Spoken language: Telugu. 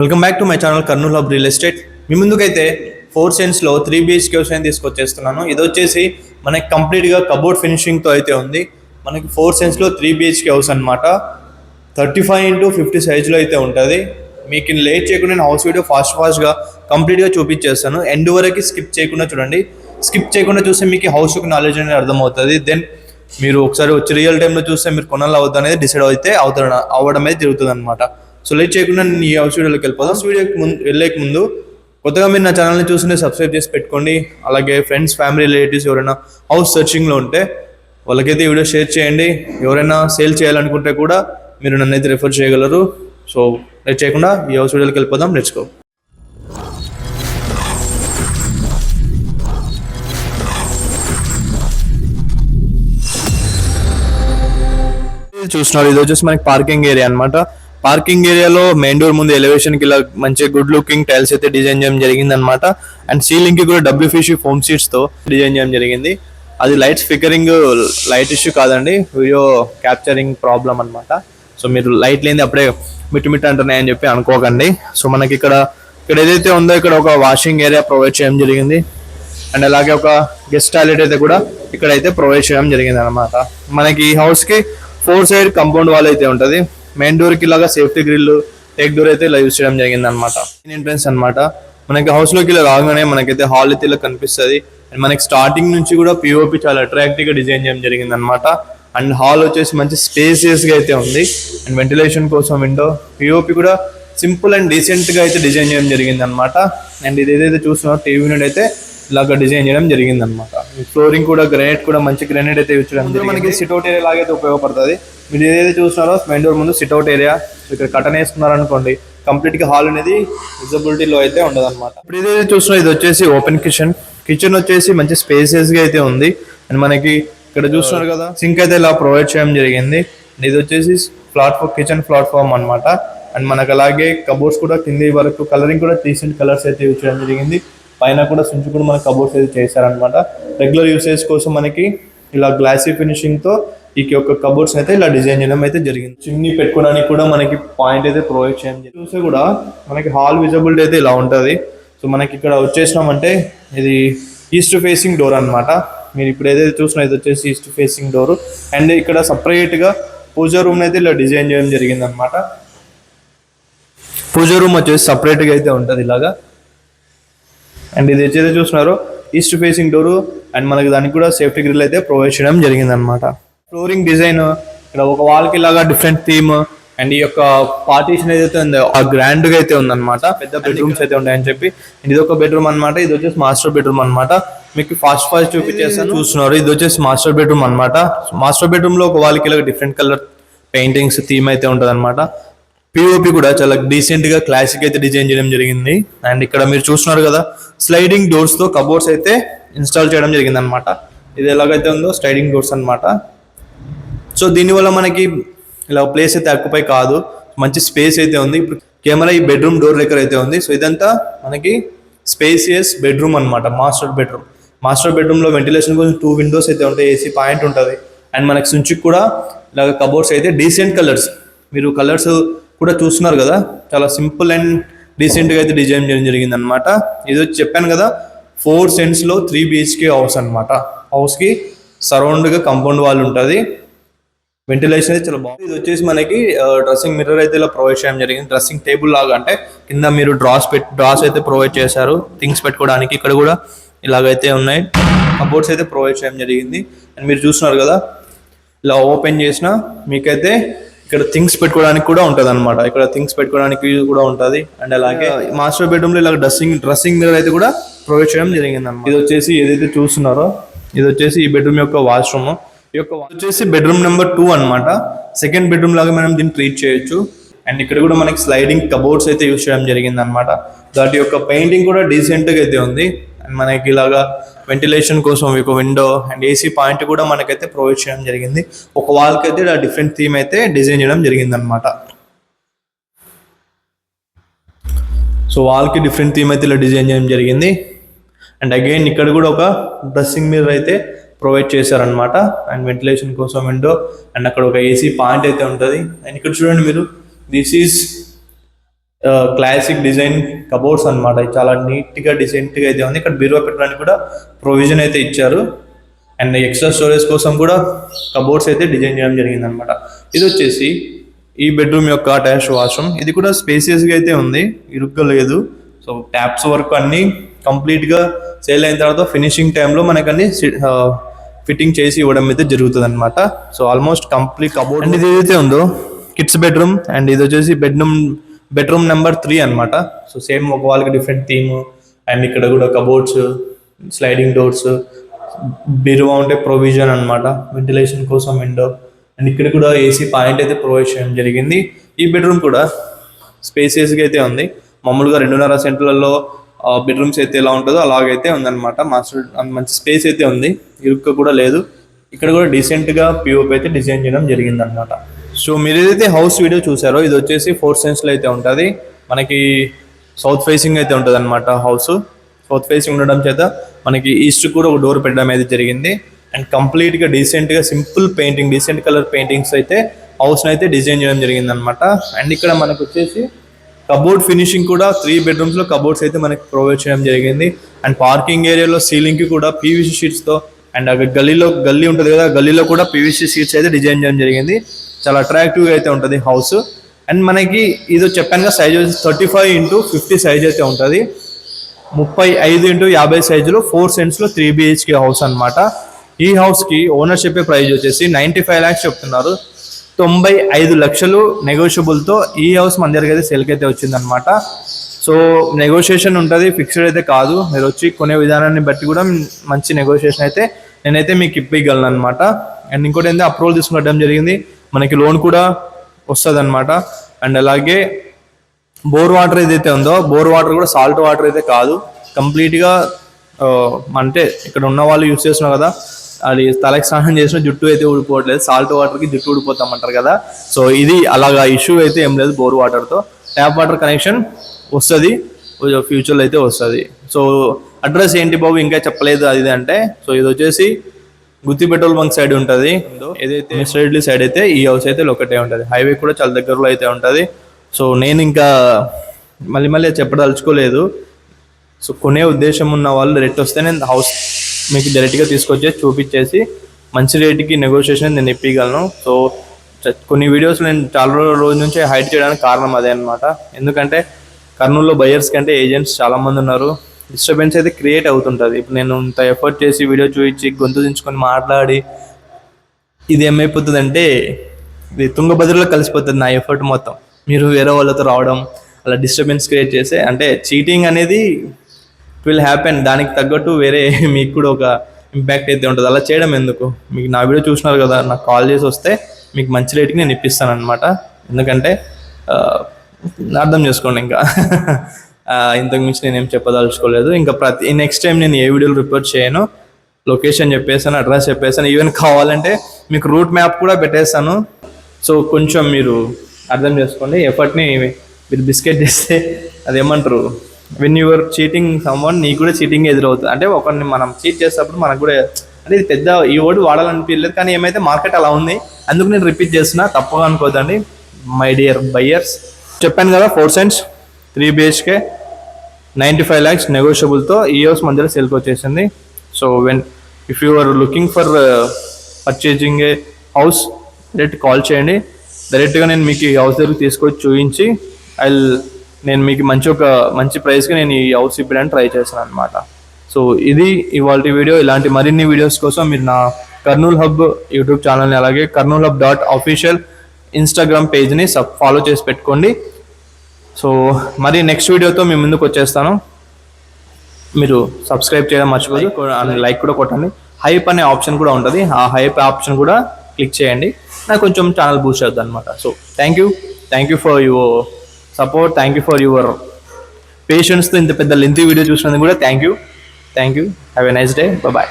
Welcome back to my channel Kurnool hub real estate. మీ ముందుకైతే 4 సెంట్స్లో 3 BHK హౌస్ అని తీసుకొచ్చేస్తున్నాను. ఇది వచ్చేసి మనకి కంప్లీట్గా కబోర్డ్ ఫినిషింగ్తో అయితే ఉంది. మనకి 4 సెంట్స్లో 3 BHK హౌస్ అనమాట. 35x50 సైజులో అయితే ఉంటుంది. మీకు లేట్ చేయకుండా నేను హౌస్ వీడియో ఫాస్ట్గా కంప్లీట్గా చూపించేస్తాను. ఎండ్ వరకు స్కిప్ చేయకుండా చూడండి. స్కిప్ చేయకుండా చూస్తే మీకు హౌస్ యొక్క నాలెడ్జ్ అనేది అర్థమవుతుంది. దెన్ మీరు ఒకసారి వచ్చి రియల్ టైంలో చూస్తే మీరు కొనాలి అవుతుంది అనేది డిసైడ్ అయితే అవ్వడం అయితే జరుగుతుంది అనమాట. సో లేట్ చేయకుండా నేను ఈ హౌస్ వీడియోలోకి వెళ్ళిపోతాను. హౌస్ వీడియోకి వెళ్ళేక ముందు కొత్తగా మీరు నా ఛానల్ని చూస్తుంటే సబ్స్క్రైబ్ చేసి పెట్టుకోండి. అలాగే ఫ్రెండ్స్, ఫ్యామిలీ, రిలేటివ్స్ ఎవరైనా హౌస్ సర్చింగ్లో ఉంటే వాళ్ళకైతే ఈ వీడియో షేర్ చేయండి. ఎవరైనా సేల్ చేయాలనుకుంటే కూడా మీరు నన్ను అయితే రిఫర్ చేయగలరు. సో లేట్ చేయకుండా ఈ హౌస్ వీడియోలోకి వెళ్ళిపోదాం. Let's go. చూస్తున్నారు, ఇది వచ్చేసి మనకి పార్కింగ్ ఏరియా అనమాట. పార్కింగ్ ఏరియాలో మెయిన్ డోర్ ముందు ఎలివేషన్ కి ఇలా మంచి గుడ్ లుకింగ్ టైల్స్ అయితే డిజైన్ చేయడం జరిగింది అనమాట. అండ్ సీలింగ్ కి కూడా WPC ఫోమ్ సీట్స్ తో డిజైన్ చేయడం జరిగింది. అది లైట్స్ ఫ్లికరింగ్ లైట్ ఇష్యూ కాదండి, వీడియో క్యాప్చరింగ్ ప్రాబ్లం అనమాట. సో మీరు లైట్ లేని అప్పుడే మిట్టు అంటున్నాయని చెప్పి అనుకోకండి. సో మనకి ఇక్కడ ఏదైతే ఉందో ఇక్కడ ఒక వాషింగ్ ఏరియా ప్రొవైడ్ చేయడం జరిగింది. అండ్ అలాగే ఒక గెస్ట్ టాయిలెట్ అయితే కూడా ఇక్కడైతే ప్రొవైడ్ చేయడం జరిగింది అనమాట. మనకి ఈ హౌస్ కి 4 సైడ్ కాంపౌండ్ వాల్ అయితే ఉంటుంది. మెయిన్ డోర్ కి ఇలాగా సేఫ్టీ గ్రిల్, టేక్ డోర్ అయితే ఇలా యూజ్ చేయడం జరిగింది అనమాట. ఎంట్రన్స్ అనమాట. మనకి హౌస్ లోకి ఇలా రాగానే మనకైతే హాల్ అయితే ఇలా కనిపిస్తుంది. అండ్ మనకి స్టార్టింగ్ నుంచి కూడా POP చాలా అట్రాక్టివ్ గా డిజైన్ చేయడం జరిగింది అనమాట. అండ్ హాల్ వచ్చేసి మంచి స్పేసియస్ గా అయితే ఉంది. అండ్ వెంటిలేషన్ కోసం విండో, POP కూడా సింపుల్ అండ్ డీసెంట్ గా అయితే డిజైన్ చేయడం జరిగింది అనమాట. అండ్ ఇది ఏదైతే చూస్తున్నారో టీవీ యూనిట్ అయితే ఇలాగా డిజైన్ చేయడం జరిగింది అనమాట. ఫ్లోరింగ్ కూడా గ్రానైట్ కూడా మంచి గ్రానైట్ అయితే యూజ్ చేయడం జరిగింది. మనకి సిట్అవుట్ ఏరియా లాగా అయితే ఉపయోగపడుతుంది. మీరు ఏదైతే చూస్తున్నారో మెయిన్ డోర్ ముందు సిట్అవుట్ ఏరియా, ఇక్కడ కటన్ వేసుకున్నారనుకోండి కంప్లీట్ గా హాల్ అనేది విజిబిలిటీలో అయితే ఉండదు అనమాట. ఇప్పుడు ఏదైతే చూస్తున్నారో ఇది వచ్చేసి ఓపెన్ కిచెన్ వచ్చేసి మంచి స్పేసెస్ గా అయితే ఉంది. అండ్ మనకి ఇక్కడ చూస్తున్నారు కదా సింక్ అయితే ఇలా ప్రొవైడ్ చేయడం జరిగింది. ఇది వచ్చేసి కిచెన్ ప్లాట్ఫామ్ అనమాట. అండ్ మనకు అలాగే కబోర్డ్స్ కూడా కింది వరకు కలరింగ్ కూడా డీసెంట్ కలర్స్ అయితే యూజ్ చేయడం జరిగింది. పైన కూడా స్విచ్ కూడా మన కబోర్డ్స్ అయితే చేశారనమాట. రెగ్యులర్ యూసేజ్ కోసం మనకి ఇలా గ్లాసీ ఫినిషింగ్ తో ఈ యొక్క కబోర్డ్స్ అయితే ఇలా డిజైన్ చేయడం అయితే జరిగింది. చిమ్నీ పెట్టుకోవడానికి కూడా మనకి పాయింట్ అయితే ప్రొవైడ్ చేయడం జరిగింది. చూస్తే కూడా మనకి హాల్ విజిబిలిటీ అయితే ఇలా ఉంటుంది. సో మనకి ఇక్కడ వచ్చేసినామంటే ఇది ఈస్ట్ ఫేసింగ్ డోర్ అనమాట. మీరు ఇప్పుడు ఏదైతే చూసినా ఇది వచ్చేసి ఈస్ట్ ఫేసింగ్ డోర్. అండ్ ఇక్కడ సపరేట్ గా పూజా రూమ్ అయితే ఇలా డిజైన్ చేయడం జరిగింది అనమాట. పూజా రూమ్ వచ్చేసి సపరేట్ గా అయితే ఉంటుంది ఇలాగా. అండ్ ఇది ఏదైతే చూస్తున్నారో ఈస్ట్ ఫేసింగ్ డోర్. అండ్ మనకి దానికి కూడా సేఫ్టీ గ్రిల్ అయితే ప్రొవైడ్ చేయడం జరిగింది అనమాట. ఫ్లోరింగ్ డిజైన్ ఇక్కడ ఒక వాల్ కి లాగా డిఫరెంట్ థీమ్. అండ్ ఈ యొక్క పార్టీషన్ ఏదైతే ఉందో ఆ గ్రాండ్ గా అయితే ఉందన్నమాట. పెద్ద బెడ్రూమ్స్ అయితే ఉంటాయని చెప్పి ఇది ఒక బెడ్రూమ్ అనమాట. ఇది వచ్చేసి మాస్టర్ బెడ్రూమ్ అనమాట. మీకు ఫాస్ట్ చూపించేస్తాను. చూస్తున్నారు, ఇది వచ్చేసి మాస్టర్ బెడ్రూమ్ అనమాట. మాస్టర్ బెడ్రూమ్ లో ఒక వాల్ కి ఇలాగ డిఫరెంట్ కలర్ పెయింటింగ్స్ థీమ్ అయితే ఉంటుంది అనమాట. POP కూడా చాలా డీసెంట్ గా క్లాసిక్ అయితే డిజైన్ చేయడం జరిగింది. అండ్ ఇక్కడ మీరు చూస్తున్నారు కదా స్లైడింగ్ డోర్స్ తో కబోర్డ్స్ అయితే ఇన్స్టాల్ చేయడం జరిగింది అనమాట. ఇది ఎలాగైతే ఉందో స్లైడింగ్ డోర్స్ అనమాట. సో దీనివల్ల మనకి ఇలా ప్లేస్ అయితే ఆక్యుపై కాదు, మంచి స్పేస్ అయితే ఉంది. ఇప్పుడు కెమెరా ఈ బెడ్రూమ్ డోర్ దగ్గర అయితే ఉంది. సో ఇదంతా మనకి స్పేసియస్ బెడ్రూమ్ అనమాట. మాస్టర్ బెడ్రూమ్ లో వెంటిలేషన్ కోసం 2 విండోస్ అయితే ఉంటాయి, AC పాయింట్ ఉంటుంది. అండ్ మనకి స్విచ్ కూడా ఇలాగ కబోర్డ్స్ అయితే డీసెంట్ కలర్స్, మీరు కలర్స్ కూడా చూస్తున్నారు కదా చాలా సింపుల్ అండ్ డీసెంట్ గా అయితే డిజైన్ చేయడం జరిగింది అనమాట. ఇది వచ్చి చెప్పాను కదా 4 సెంట్స్ లో 3 BHK హౌస్ అనమాట. హౌస్ కి సరౌండ్ గా కాంపౌండ్ వాల్ ఉంటుంది. వెంటిలేషన్ అయితే చాలా బాగుంది. ఇది వచ్చేసి మనకి డ్రెస్సింగ్ మిర్రర్ అయితే ఇలా ప్రొవైడ్ చేయడం జరిగింది. డ్రెస్సింగ్ టేబుల్ లాగా, అంటే కింద మీరు డ్రాస్ అయితే ప్రొవైడ్ చేశారు థింగ్స్ పెట్టుకోవడానికి. ఇక్కడ కూడా ఇలాగైతే ఉన్నాయి. కబోర్డ్స్ అయితే ప్రొవైడ్ చేయడం జరిగింది. అండ్ మీరు చూస్తున్నారు కదా ఇలా ఓపెన్ చేసిన మీకైతే ఇక్కడ థింగ్స్ పెట్టుకోవడానికి కూడా ఉంటుంది అనమాట. ఇక్కడ థింగ్స్ పెట్టుకోవడానికి కూడా ఉంటుంది. అండ్ అలాగే మాస్టర్ బెడ్రూమ్ లో ఇలా డ్రెస్సింగ్ మిర్రర్ అయితే కూడా ప్రొవైడ్ చేయడం జరిగింది అనమాట. ఇది వచ్చేసి ఏదైతే చూస్తున్నారో ఇది వచ్చేసి ఈ బెడ్రూమ్ యొక్క వాష్రూమ్. ఈ యొక్క వచ్చేసి బెడ్రూమ్ నెంబర్ 2 అనమాట. సెకండ్ బెడ్రూమ్ లాగా మనం దీన్ని ట్రీట్ చేయొచ్చు. అండ్ ఇక్కడ కూడా మనకి స్లైడింగ్ కబోర్డ్స్ అయితే యూజ్ చేయడం జరిగింది అనమాట. దాటి యొక్క పెయింటింగ్ కూడా డీసెంట్ గా అయితే ఉంది. అండ్ మనకి ఇలాగా వెంటిలేషన్ కోసం ఒక విండో అండ్ AC పాయింట్ కూడా మనకైతే ప్రొవైడ్ చేయడం జరిగింది. ఒక వాల్ కి అయితే ఇలా డిఫరెంట్ థీమ్ అయితే డిజైన్ చేయడం జరిగింది అనమాట. సో వాల్ కి డిఫరెంట్ థీమ్ అయితే ఇలా డిజైన్ చేయడం జరిగింది. అండ్ అగైన్ ఇక్కడ కూడా ఒక డ్రెస్సింగ్ మిర్రర్ అయితే ప్రొవైడ్ చేశారనమాట. అండ్ వెంటిలేషన్ కోసం విండో అండ్ అక్కడ ఒక AC పాయింట్ అయితే ఉంటుంది. అండ్ ఇక్కడ చూడండి మీరు, this is classic design cupboards అనమాట. చాలా నీట్గా డీసెంట్గా అయితే ఉంది. ఇక్కడ బీరువా పెట్టడానికి కూడా ప్రొవిజన్ అయితే ఇచ్చారు. అండ్ ఎక్స్ట్రా స్టోరేజ్ కోసం కూడా కబోర్డ్స్ అయితే డిజైన్ చేయడం జరిగింది అనమాట. ఇది వచ్చేసి ఈ బెడ్రూమ్ యొక్క అటాచ్ వాష్రూమ్. ఇది కూడా స్పేసియస్గా అయితే ఉంది, ఇరుగ్గా లేదు. సో ట్యాప్స్ వరకు అన్నీ కంప్లీట్గా సేల్ అయిన తర్వాత ఫినిషింగ్ టైంలో మనకు అన్ని ఫిట్టింగ్ చేసి ఇవ్వడం అయితే జరుగుతుంది అనమాట. So almost complete cupboard. And ఇది ఏదైతే ఉందో కిడ్స్ బెడ్రూమ్, అండ్ ఇది వచ్చేసి బెడ్రూమ్ నెంబర్ 3 అనమాట. సో సేమ్ ఒక వాళ్ళకి డిఫరెంట్ థీమ్. అండ్ ఇక్కడ కూడా కబోర్డ్స్, స్లైడింగ్ డోర్స్, బీరువా ఉంటే ప్రొవిజన్ అనమాట, వెంటిలేషన్ కోసం విండో. అండ్ ఇక్కడ కూడా ఏసీ పాయింట్ అయితే ప్రొవైడ్ చేయడం జరిగింది. ఈ బెడ్రూమ్ కూడా స్పేసియస్గా అయితే ఉంది. మామూలుగా 2.5 సెంట్లలో బెడ్రూమ్స్ అయితే ఎలా ఉంటుందో అలాగైతే ఉందన్నమాట. మాస్టర్ మంచి స్పేస్ అయితే ఉంది, ఇరుక్క కూడా లేదు. ఇక్కడ కూడా డీసెంట్గా పిఓపి అయితే డిజైన్ చేయడం జరిగింది అనమాట. సో మీరు ఏదైతే హౌస్ వీడియో చూసారో ఇది వచ్చేసి 4 సెంట్స్లో అయితే ఉంటుంది. మనకి సౌత్ ఫేసింగ్ అయితే ఉంటుంది అనమాట. హౌస్ సౌత్ ఫేసింగ్ ఉండడం చేత మనకి ఈస్ట్ కూడా ఒక డోర్ పెట్టడం అయితే జరిగింది. అండ్ కంప్లీట్గా డీసెంట్గా simple painting, decent colour paintings అయితే హౌస్ని అయితే డిజైన్ చేయడం జరిగింది అనమాట. అండ్ ఇక్కడ మనకు వచ్చేసి కబోర్డ్ ఫినిషింగ్ కూడా 3 బెడ్రూమ్స్లో కబోర్డ్స్ అయితే మనకి ప్రొవైడ్ చేయడం జరిగింది. అండ్ పార్కింగ్ ఏరియాలో సీలింగ్కి కూడా పీవీసీ షీట్స్తో, అండ్ అక్కడ గల్లీ ఉంటుంది కదా, గల్లీలో కూడా పీవీసీ షీట్స్ అయితే డిజైన్ చేయడం జరిగింది. చాలా అట్రాక్టివ్గా అయితే ఉంటుంది హౌస్. అండ్ మనకి ఇది చెప్పానుగా సైజ్ వచ్చి 35x50 సైజ్ అయితే ఉంటుంది. 35x50 సైజులో 4 సెంట్స్లో 3 BHK హౌస్ అనమాట. ఈ హౌస్కి ఓనర్షిప్ ప్రైస్ వచ్చేసి 95 lakhs చెప్తున్నారు. 95 లక్షలు నెగోషియబుల్తో ఈ హౌస్ మన దగ్గర అయితే సేల్కి అయితే వచ్చిందనమాట. సో నెగోషియేషన్ ఉంటుంది, ఫిక్స్డ్ అయితే కాదు. మీరు వచ్చి కొనే విధానాన్ని బట్టి కూడా మంచి నెగోషియేషన్ అయితే నేనైతే మీకు ఇప్పగలను అనమాట. అండ్ ఇంకోటి ఏంటంటే అప్రూవల్ తీసుకునడం జరిగింది, మనకి లోన్ కూడా వస్తుంది అనమాట. అండ్ అలాగే బోర్ వాటర్ ఏదైతే ఉందో బోర్ వాటర్ కూడా సాల్ట్ వాటర్ అయితే కాదు, కంప్లీట్గా అంటే ఇక్కడ ఉన్న వాళ్ళు యూస్ చేస్తున్నారు కదా, అది తలకి స్నానం చేసిన జుట్టు అయితే ఊడిపోవట్లేదు, సాల్ట్ వాటర్కి జుట్టు ఊడిపోతామంటారు కదా. సో ఇది అలాగా ఇష్యూ అయితే ఏం లేదు. బోర్ వాటర్తో ట్యాప్ వాటర్ కనెక్షన్ వస్తుంది, ఫ్యూచర్లో అయితే వస్తుంది. సో అడ్రస్ ఏంటి బాబు ఇంకా చెప్పలేదు అది అంటే, సో ఇది వచ్చేసి గుత్తి పెట్రోల్ బంక్ సైడ్ ఉంటుంది. ఏదైతే మిస్టర్లీ సైడ్ అయితే ఈ హౌస్ అయితే లొకేట్ అయి ఉంటుంది. హైవే కూడా చాలా దగ్గరలో అయితే ఉంటుంది. సో నేను ఇంకా మళ్ళీ చెప్పదలుచుకోలేదు. సో కొనే ఉద్దేశం ఉన్న వాళ్ళు డైరెక్ట్ వస్తే నేను హౌస్ మీకు డైరెక్ట్గా తీసుకొచ్చి చూపించేసి మంచి రేటుకి నెగోషియేషన్ నేను ఇప్పగలను. సో కొన్ని వీడియోస్ నేను చాలా రోజుల నుంచి హైడ్ చేయడానికి కారణం అదే అనమాట. ఎందుకంటే కర్నూలులో బయర్స్ కంటే ఏజెంట్స్ చాలామంది ఉన్నారు, డిస్టర్బెన్స్ అయితే క్రియేట్ అవుతుంటుంది. ఇప్పుడు నేను ఇంత ఎఫర్ట్ చేసి వీడియో చూపించి గొంతు దించుకొని మాట్లాడి ఇది ఏమైపోతుందంటే ఇది తుంగభద్రలో కలిసిపోతుంది నా ఎఫర్ట్ మొత్తం. మీరు వేరే వాళ్ళతో రావడం అలా డిస్టర్బెన్స్ క్రియేట్ చేస్తే, అంటే చీటింగ్ అనేది ఇట్ విల్ హ్యాపెన్, దానికి తగ్గట్టు వేరే మీకు కూడా ఒక ఇంపాక్ట్ అయితే ఉంటుంది. అలా చేయడం ఎందుకు? మీకు నా వీడియో చూసినారు కదా, నాకు కాల్ చేసి వస్తే మీకు మంచి రేటుకి నేను ఇప్పిస్తాను అనమాట. ఎందుకంటే అర్థం చేసుకోండి, ఇంకా ఇంతకు మించి నేనేం చెప్పదలుచుకోలేదు. ఇంకా నెక్స్ట్ టైం నేను ఏ వీడియోలు రిపోర్ట్ చేయను, లొకేషన్ చెప్పేసాను, అడ్రస్ చెప్పేసాను, ఈవెన్ కావాలంటే మీకు రూట్ మ్యాప్ కూడా పెట్టేస్తాను. సో కొంచెం మీరు అర్థం చేసుకోండి. ఎఫర్ట్ని మీరు బిస్కెట్ చేస్తే అదేమంటారు, వెన్ యువర్ చీటింగ్ సమ్వన్ నీకు కూడా చీటింగ్ ఎదురవుతుంది. అంటే ఒకరిని మనం చీట్ చేసేటప్పుడు మనకు కూడా అంటే ఇది పెద్ద ఈ వర్డ్ వాడాలనిపించలేదు, కానీ ఏమైతే మార్కెట్ అలా ఉంది అందుకు నేను రిపీట్ చేస్తున్నా, తప్పుగా అనుకోదండి మై డియర్ బయ్యర్స్. చెప్పాను కదా 4 cents 3 BHK 95 lakhs నెగోషియబుల్తో ఈ హౌస్ మధ్యలో సేల్కి వచ్చేసింది. So if you are looking for purchasing a house direct call చేయండి. డైరెక్ట్గా నేను మీకు ఈ హౌస్ దగ్గరికి తీసుకొచ్చి చూపించి నేను మీకు మంచి ప్రైస్కి నేను ఈ హౌస్ ఇప్పడానికి ట్రై చేస్తాను అనమాట. సో ఇది ఇవాళ వీడియో. ఇలాంటి మరిన్ని వీడియోస్ కోసం మీరు నా కర్నూల్ హబ్ యూట్యూబ్ ఛానల్ని అలాగే karnoolhub.official ఇన్స్టాగ్రామ్ పేజ్ని ఫాలో చేసి పెట్టుకోండి. సో మరి నెక్స్ట్ వీడియోతో మీ ముందుకు వచ్చేస్తాను. మీరు సబ్స్క్రైబ్ చేయడం మర్చిపోదు, లైక్ కూడా కొట్టండి. హైప్ అనే ఆప్షన్ కూడా ఉంటుంది, ఆ హైప్ ఆప్షన్ కూడా క్లిక్ చేయండి, నాకు కొంచెం ఛానల్ బూస్ట్ అవుతుంది అనమాట. So thank you for your support, thank you for your పేషెన్స్తో ఇంత పెద్ద లెంతీ వీడియో చూసినందుకు కూడా thank you. Have a nice day, bye.